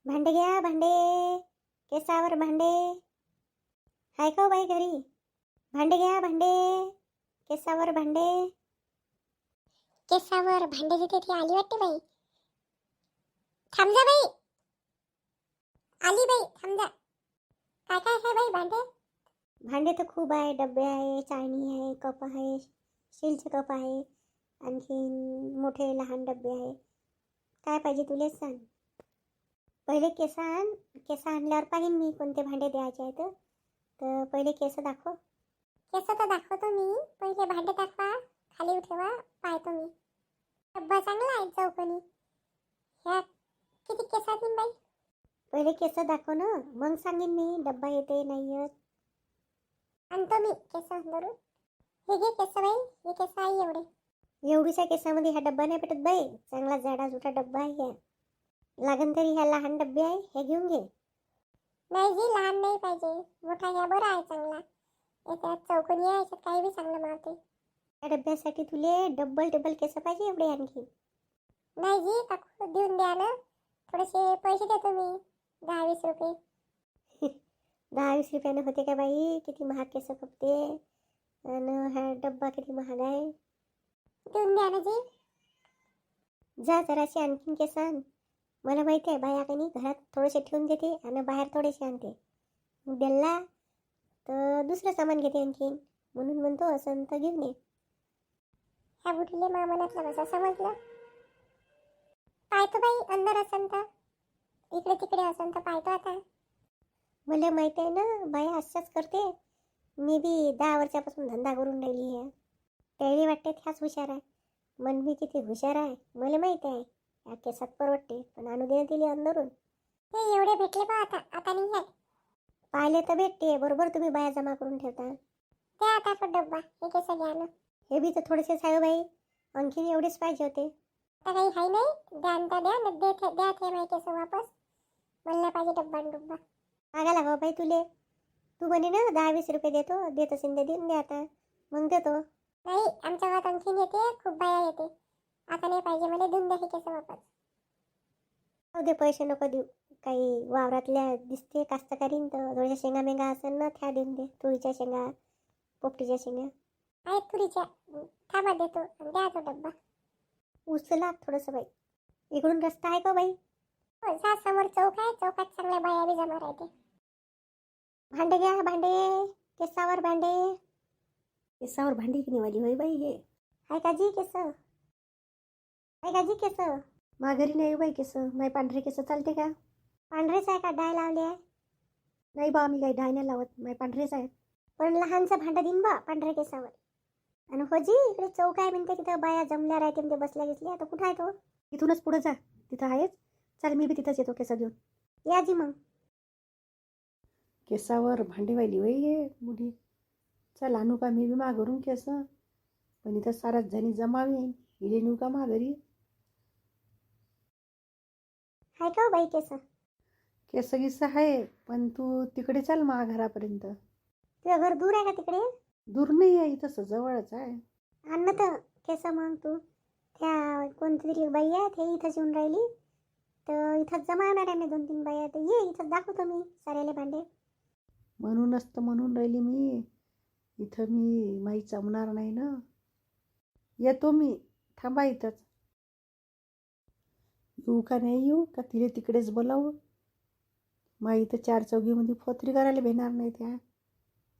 भांडे घ्या भांडे, केसावर भांडे. हाय का हो बाई घरी? भांडे घ्या भांडे, केसावर भांडे. केसावर भांडे देते ती आली वाटते बाई. थांब जा बाई, आली बाई, थांब जा. काय काय आहे बाई भांडे? भांडे तर खूप आहे, डब्बे आहे, चाळणी आहे, कप आहे, स्टीलचे कप आहे, आणखीन मोठे लहान डब्बे आहे. काय पाहिजे तुलेच सांग. पहिले केस आणल्यावर पाहीन मी कोणते भांडे द्यायचे आहेत. तर पहिले केस दाखव. केस तर दाखवतो मी, पहिले भांडे दाखवा, खाली ठेवा, पाहतो मी. डब्बा चांगला आहे चौकोनी. ह्या किती केस आहेत बाई? पहिले केस दाखव ना, मग सांगेन मी डब्बा येते नाही येत. आणतो मी केस धरून. हे घे केस बाई, हे केस आहे एवढे. एवढीच्या केसामध्ये ह्या डब्बा नाही भेटत बाई, चांगला जाडा जुटा डब्बा आहे ह्या. लागन तरी ह्या लहान डब्बे आहे, हे घेऊन घे. नाही जी, लहान नाही पाहिजे, मोठा घ्या, बरा आहे चांगला. याच्यात चौकोनी आहे, याच्यात काही बी चांगलं मारते. त्या डब्यासाठी तुले डबल टेबल केस पाहिजे एवढे आणखी? नाही जी काकू, देऊन द्या ना, थोडेसे पैसे देतो मी, 10-20 रुपये. 10-20 रुपयानं होते का बाई? किती महाग केस खपते, आणि हा डब्बा किती महाग आहे. देऊन द्या ना जी. जा जराशी आणखीन केस आण. मला माहिती आहे बाया काही घरात थोडेसे ठेवून देते आणि बाहेर थोडेसे आणते. बेल्ला तर दुसरं सामान घेते आणखीन, म्हणून म्हणतो असं तर घेऊन ये. ह्या बुटीले मा मनातलं कसं समजलं? पाहतो बाई, अंदर असन तर, इकडे तिकडे असन तर पाहतो आता. मला माहिती आहे ना, बाया अशाच करते. मी बी 10 वर्षापासून धंदा करून राहिली आहे. त्यावेळी वाटते ह्याच हुशार आहे, मन मी किती हुशार आहे मला माहिती आहे. या केसात परवडते, पण आणू देणं दिली अंदरून. हे एवढे भेटले पहा आता, आता नाही आहे. पाहिले तर भेटते, बरोबर तुम्ही बाया जमा करून ठेवता. द्या आता तो डब्बा, हे केस घ्या ना. हे बी तर थोडेसेच आहे हो बाई, आणखीन एवढेच पाहिजे होते. आता काही आहे नाही, द्या ना द्या ना, द्या ते माहिती केस वापस. मला नाही पाहिजे डब्बा न डब्बा. मागायला हवं बाई तुले. तू म्हणे ना 10-20 रुपये देत असेल तर देऊन दे आता, मग देतो. नाही, आमच्या गावात आणखीन येते, खूप बाया येते. आता नाही पाहिजे मला, देऊन द्या हे केस वापस. हो दे, पैसे नको देऊ. काही वावरातल्या दिसते कास्तकारीन तर थोड्याशा शेंगा मेंगा असेल ना, त्या देऊन दे. तुरीच्या शेंगा, पोपटीच्या शेंगा आहेत तुरीच्या, थांबा देतो, आणि द्या तो डब्बा. उचला थोडंसं बाई. इकडून रस्ता आहे का बाई? हो, जा समोर चौक आहे, चौकात चांगल्या बाया बी जमा राहते. भांडे घ्या भांडे, केसावर भांडे. केसावर भांडी की निवाली होय बाई हे. हाय का जी केस? हाय का जी केस? माघारी नाही बाई केस, नाही पांढरे केस चालते का? पांढरेच आहे का, डाय लावले आहे? नाही बा, आम्ही काही डाय नाही लावत, नाही पांढरेच आहेत. पण लहानचं भांडं देईन बा पांढऱ्या केसावर. आणि हो जी, इकडे चौक आहे म्हणते, तिथं बाया जमल्या राहते म्हणते, बसल्या घेतल्या. आता कुठं आहे तो? तिथूनच पुढे जा, तिथं आहेच. चल मी बी तिथंच येतो केस घेऊन. या जी मग. केसावर भांडी वाहिली वय हे मुली. चल आणू का मी बी माघरून केस, पण इथं साराच जणी जमावी, इले नेऊ का माघारी? हाय का बाई केस? केस गिस आहे, पण तू तिकडे चल मा घरापर्यंत. तुझं घर दूर आहे का तिकडे? दूर नाही आहे, इथं जवळच आहे. आण तर केस मग तू. त्या कोणतरी बाई आहे, ते इथंच येऊन राहिली, तर इथंच जमावणार आहे मी 2-3 बाया. तर ये इथंच दाखवतो मी साऱ्याले भांडे. म्हणूनच तर म्हणून राहिली मी, इथं मी माई जमणार नाही ना. येतो मी, थांबा इथंच. येऊ का नाही येऊ का, तिने तिकडेच बोलावं? माई इथं 4 चौघीमध्ये फोत्री करायला भेटणार नाही त्या.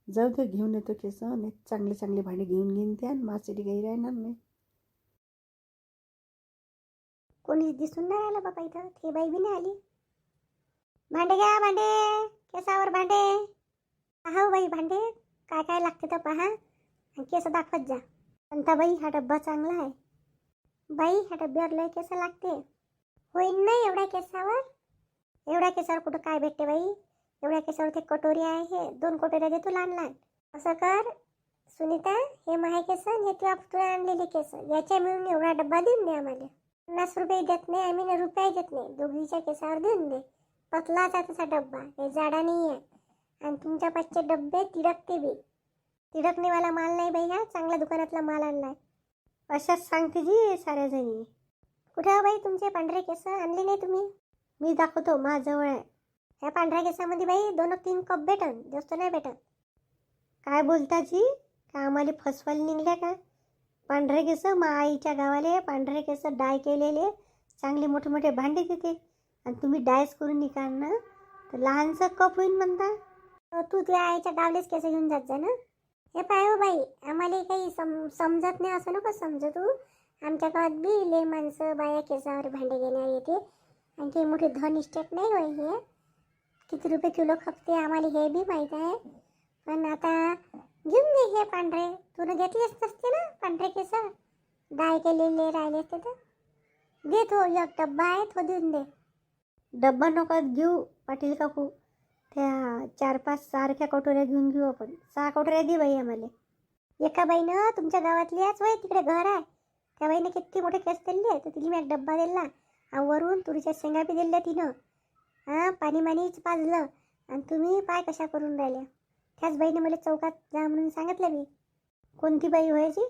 जाऊ दे, घेऊन येतो केस, नाही चांगले चांगले भांडे घेऊन त्या, मासेडी काही राहणार नाही. कोणी दिसून नाही आलं बाबा इथं, ती बाई बी नाही आली. भांडे घ्या भांडे, केसावर भांडे. पहा बाई भांडे, काय काय लागते तर पहा, आणि केस दाखवत जा. म्हणता बाई हा डब्बा चांगला आहे. बाई ह्या डब्यावर लय केस लागते. होईन नाही एवढ्या केसावर? एवढ्या केसावर कुठं काय भेटते बाई? एवढ्या केसावर ते कटोरी आहे, हे 2 कटोऱ्या देतो लहान लहान. असं कर सुनीता, हे माहे केस, हे तुला आणलेले केस, याच्या मिळून एवढा डब्बा देऊन दे आम्हाला. 50 रुपये देत नाही आम्ही, ना रुपये देत नाही, दोघीच्या केसावर देऊन दे. पतलाच आहे तसा डब्बा, हे जाडा नाही आहे. आणि तुमच्या पाचचे डब्बे तिडकते बी. तिडकणेवाला माल नाही बाई, हा चांगल्या दुकानातला माल आणलाय. अशाच सांगते जी साऱ्या जणी. कुठे बाई तुमचे पांढरे केस आणले नाही तुम्ही? मी दाखवतो माझ्याजवळ आहे. ह्या पांढऱ्या केसामध्ये बाई 2-3 कप भेटन, जास्त नाही भेटत. काय बोलता जी? का आम्हाला फसवायला निघल्या का? पांढरे केस आईच्या गावाले, पांढरे केस डाय केलेले चांगले मोठे मोठे भांडे तिथे, आणि तुम्ही डायस करून निकाल ना तर लहानसं कप होईल म्हणता. तू तुझ्या आईच्या गावलेच केस घेऊन जात जा ना. हे पाय हो बाई, आम्हाला काही समजत नाही असं नको समजू तू. आमच्या गावात बी लय माणसं बाया केसावर भांडे घेण्यावर येते, आणि काही मोठे धन इस्टेट नाही होय हे. किती रुपये किलो खपते आम्हाला हे बी माहीत आहे. पण आता घेऊन दे हे पांढरे, तुला घेतलेच असते ना पांढरे केस डाय केलेले राहिले असते तर. दे तो एक डब्बा आहे तो देऊन दे. डब्बा नका घेऊ पाटील काकू, त्या 4-5 सारख्या कटोऱ्या घेऊन घेऊ आपण. 6 कटोऱ्या दे बाई आम्हाला. एका बाईनं तुमच्या गावातलीच होय तिकडे घर आहे, त्या बाईनं किती मोठे केस दिले तर तिला मी एक डब्बा दिला, आणि वरून तुरीच्या शेंगा बी दिल्या तिनं. हां, पाणी माणीच पाजलं, आणि तुम्ही पाय कशा करून राहिल्या. त्याच बाईने मला चौकात जा म्हणून सांगितलं मी. कोणती बाई व्हायची?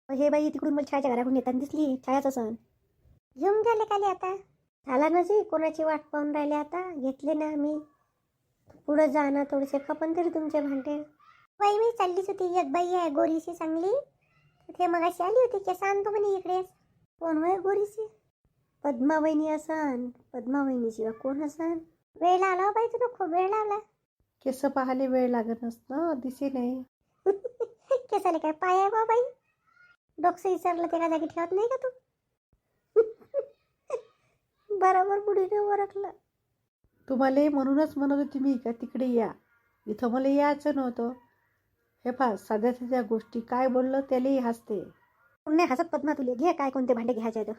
हे बाई तिकडून मला छायाच्या घराकडून येताना दिसली, छायाचा सण. घेऊन गेले खाली आता. झाला ना जी, कोणाची वाट पाहून राहिले आता. घेतले ना आम्ही. पुढं जा ना, थोडेसे खपन तरी तुमचे भांडे. बाई मी चाललीच होती, एक बाई आहे गोरीशी चांगली, ते मगाशी आली होती केस आणतो म्हणे इकडेच. कोण होय गोरीशी? पद्मावहिनी असन. पद्मावहिनीशिवाय कोण असन? वेळ लावला बाई, तुला खूप वेळ लावला. केस पाहायला वेळ लागत नसतं, दिसे नाही. केसाले काय पाय आहे बा बाई? डोकं विचारलं ते का जागी ठेवत नाही का तू? बरोबर बुडीने ओळखलं. तुम्हाला म्हणूनच म्हणत होती मी का तिकडे या, इथं मला यायचं नव्हतं. हे पहा, साध्या साध्या गोष्टी काय बोललं त्यालाही हसते. नाही हसत पद्मा, तुले घे काय कोणते भांडे घ्यायचे तर.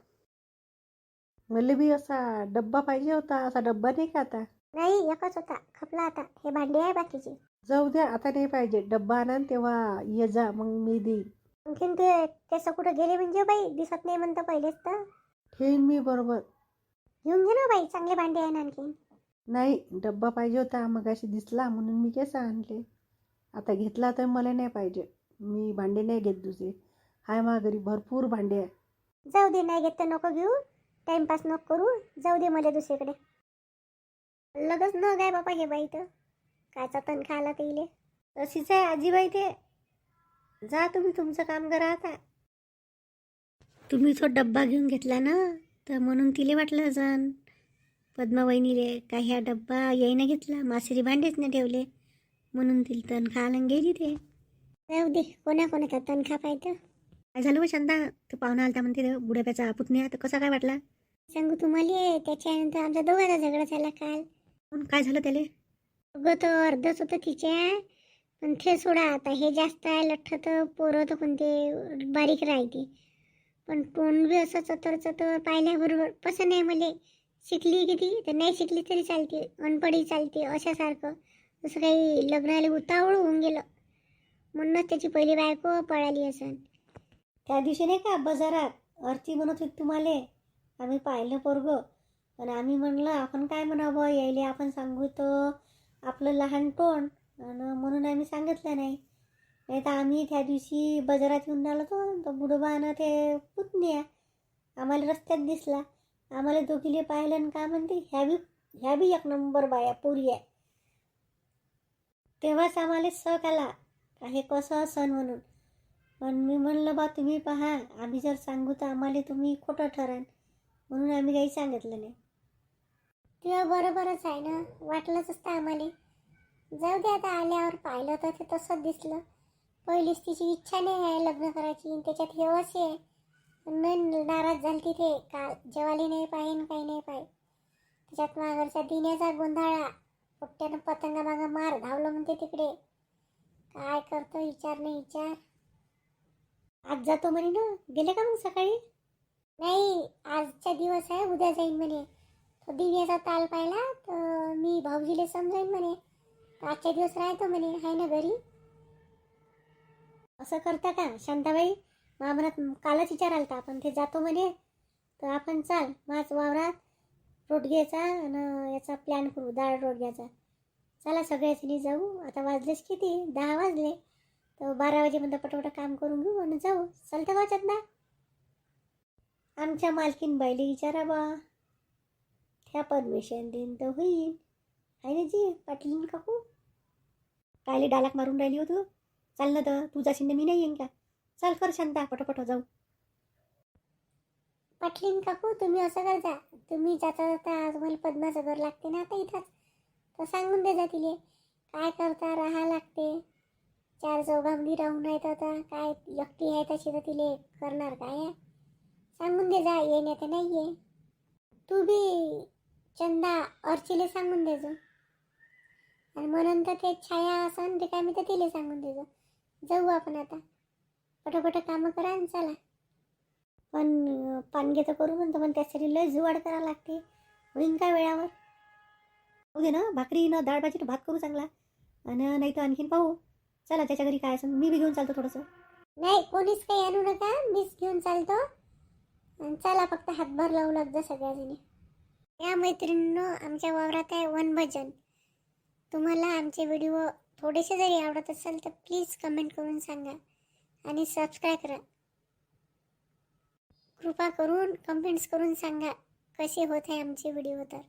मला बी असा डब्बा पाहिजे होता, असा डब्बा नाही का आता? नाही, एकच होता खपला आता. हे भांडी आहे बाकीची. जाऊ द्या, आता नाही पाहिजे. डब्बा आणा तेव्हा ये जा, मग मी देईन. आणखीन ते केस कुठं गेले म्हणजे बाई, दिसत नाही म्हणतं पहिलेच तर. ठेवीन मी बरोबर. घेऊन घे ना बाई, चांगले भांडे आहे ना आणखीन. नाही, डब्बा पाहिजे होता, मग अशी दिसला म्हणून मी केस आणले. आता घेतला तर मला नाही पाहिजे. मी भांडे नाही घेत दुसरे. हाय माझ्या घरी भरपूर भांडे आहे. जाऊ दे, नाही घेत तर नको घेऊ, टाइमपास नको करू. जाऊ दे मला दुसरीकडे. लगच न गाय बापा हे बाई तर कायचा तण खायला ते इले. तशीच आहे आजीबाई ते. जा तुम्ही तुमचं काम करा आता. तुम्ही तो डब्बा घेऊन घेतला ना, तर म्हणून तिले वाटलं जण पद्मावहिनीले का ह्या डब्बा यायनं घेतला, मासेरी भांडेच नाही ठेवले, म्हणून तिला तण खायला गेली ते. जाऊ दे, कोणाचा तण खा पाहिजे. काय झालं व शांता? तो पाहुणा आलता म्हणते बुढ्याप्याचा पुतण्या, तर कसा काय वाटला? सांगू तुम्हाला, त्याच्यानंतर आमच्या दोघांचा झगडा झाला काल. काय झालं त्याले? अगं तो अर्धच होतं तिच्या, पण ते सोडा आता. हे जास्त आहे लठ्ठ, तर पोरं तर कोणते बारीक राहते, पण तोंड बी असं चतर चतर पाहिल्याबरोबर पसंत नाही मला. शिकली किती तर नाही शिकली तरी चालते, अनपडी चालते अशासारखं. जसं काही लग्नाला उतावळ होऊन गेलं, म्हणूनच त्याची पहिली बायको पळाली असं. त्या दिवशी नाही का बाजारात आरती म्हणत होती तुम्हाला, आम्ही पाहिलं पोरगं, पण आम्ही म्हणलं आपण काय म्हणावं यायले, आपण सांगू तर आपलं लहान तोंड, आणि म्हणून आम्ही सांगितलं नाही. नाही तर आम्ही त्या दिवशी बाजारात येऊन राहिलो तो बुडोबानं ते पुतण्या आम्हाला रस्त्यात दिसला. आम्हाला दोघीले पाहिलं आणि का म्हणते ह्या बी एक नंबर बाया पोरी आहे. तेव्हाच आम्हाला शक आला का हे कसं असन म्हणून. पण मी म्हणलं बा तुम्ही पहा, आम्ही जर सांगू तर आम्हाला तुम्ही खोटं ठराल, म्हणून आम्ही काही सांगितलं नाही. तेव्हा बरोबरच आहे ना, वाटलंच असतं आम्हाला. जाऊ दे, आता आल्यावर पाहिलं तर ते तसंच दिसलं. पहिलीच तिची इच्छा नाही आहे लग्न करायची, त्याच्यात हे असे आहे. नाही नाराज झाली तिथे काल, जेवायला नाही पाहिजे काही नाही पाहिजे. त्याच्यात माघरच्या दिन्याचा गोंधळा, पोट्ट्यानं पतंगा मागं मार धावलं म्हणते तिकडे. काय करतो विचार नाही विचार. आज जातो म्हणे ना, गेले का मग सकाळी? नाही, आजचा दिवस आहे, उद्या जाईन म्हणे. तो दिव्याचा ताल पाहिला तर मी भाऊजीला समजाईन म्हणे, आजच्या दिवस राहतो म्हणे, आहे ना घरी. असं करता का शांताबाई? मनात कालच विचार आलता आपण ते जातो म्हणे, तर आपण चाल माझ वावरात रोडग्याचा आणि याचा प्लॅन करू, डाळ रोडग्याचा. चला सगळ्याजणी जाऊ. आता वाजलेच किती, 10 वाजले, तर 12 वाजेपर्यंत पटपट काम करून घेऊ आणि जाऊ. चालतं वाचत ना? आमच्या मालकीन बाईले विचारा बा, ह्या परमिशन देईन तर होईल. आहे ना जी पाटील काकू? कायले डालाक मारून राहिली हो तू? चाल ना तर, तू जाशील ना मी नाही येईन का? चाल कर शांता, पटोपट जाऊ. पाटलीन काकू तुम्ही असं करता, तुम्ही जाता जाता तुम्हाला पद्माचं घर लागते ना आता इथंच, तर सांगून दे जा तिले काय करता राहा लागते. 4 चौघांमध्ये राहून राहत आता काय एकटी आहे तशी तर तिले करणार काय आहे. सांगून दे जा ये नाही तर नाही ये. तू बी चंदा अर्चीले सांगून दे जो, आणि म्हणून तर ते छाया असं ते काय मी तर तिले सांगून दे जो. जाऊ आपण आता, पटापट कामं करा आणि चला. पण पानगे तर करू म्हणतो, पण त्यासाठी लय जुवाड करावं लागते. होईन काय वेळावर? हो दे ना, भाकरी न डाळ भाजी भात करू चांगला, आणि नाही तर आणखीन पाहू. चला त्याच्या घरी काय असं मी बी घेऊन चालतो थोडंसं. नाही कोणीच काही आणू नका, मीच घेऊन चालतो. आणि चला फक्त हातभार लावू लागजा सगळ्याजणी. या मैत्रिणींनो, आमच्या वावरात आहे वनभोजन. तुम्हाला आमचे व्हिडिओ थोडेसे जरी आवडत असेल तर प्लीज कमेंट करून सांगा आणि सबस्क्राईब करा. कृपा करून कमेंट्स करून सांगा कसे होत आहे आमचे व्हिडिओ तर.